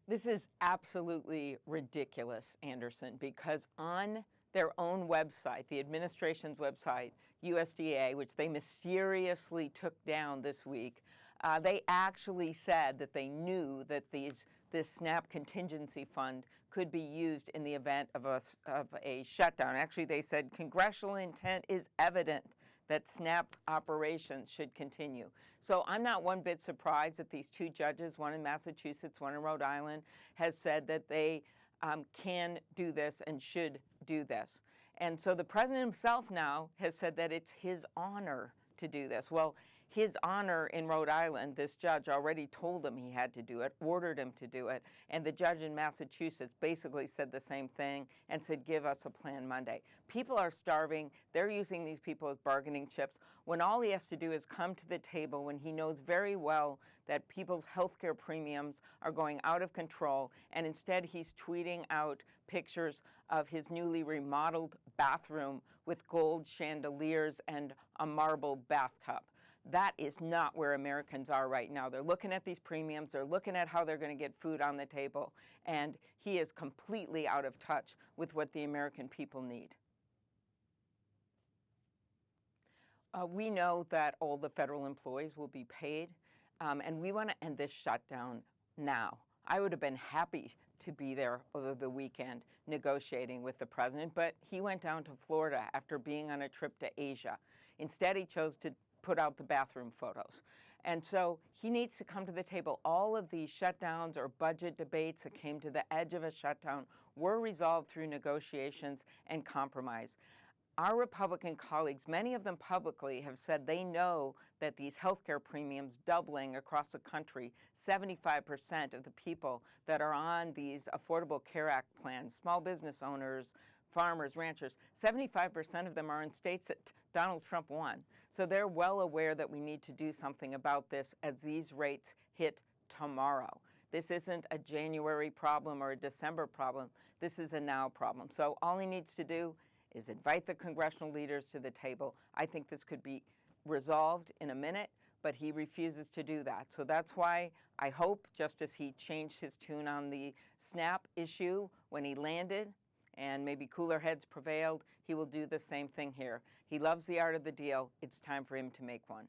This is absolutely ridiculous, Anderson, because on their own website, the administration's website, USDA, which they mysteriously took down this week, they actually said that they knew that this SNAP contingency fund could be used in the event of a shutdown. Actually, they said congressional intent is evident that SNAP operations should continue. So I'm not one bit surprised that these two judges, one in Massachusetts, one in Rhode Island, has said that they can do this and should do this. And so the president himself now has said that it's his honor to do this. Well, his honor in Rhode Island, this judge already told him he had to do it, ordered him to do it, and the judge in Massachusetts basically said the same thing and said, give us a plan Monday. People are starving. They're using these people as bargaining chips when all he has to do is come to the table when he knows very well that people's health care premiums are going out of control, and instead he's tweeting out pictures of his newly remodeled bathroom with gold chandeliers and a marble bathtub. That is not where Americans are right now. They're looking at these premiums, they're looking at how they're going to get food on the table, and he is completely out of touch with what the American people need. We know that all the federal employees will be paid, and we want to end this shutdown now. I would have been happy to be there over the weekend negotiating with the president, but he went down to Florida after being on a trip to Asia. Instead, he chose to put out the bathroom photos. And so he needs to come to the table. All of these shutdowns or budget debates that came to the edge of a shutdown were resolved through negotiations and compromise. Our Republican colleagues, many of them publicly, have said they know that these healthcare premiums doubling across the country, 75% of the people that are on these Affordable Care Act plans, small business owners, farmers, ranchers, 75% of them are in states that Donald Trump won. So they're well aware that we need to do something about this as these rates hit tomorrow. This isn't a January problem or a December problem. This is a now problem. So all he needs to do is invite the congressional leaders to the table. I think this could be resolved in a minute, but he refuses to do that. So that's why I hope, just as he changed his tune on the SNAP issue when he landed, and maybe cooler heads prevailed, he will do the same thing here. He loves the art of the deal. It's time for him to make one.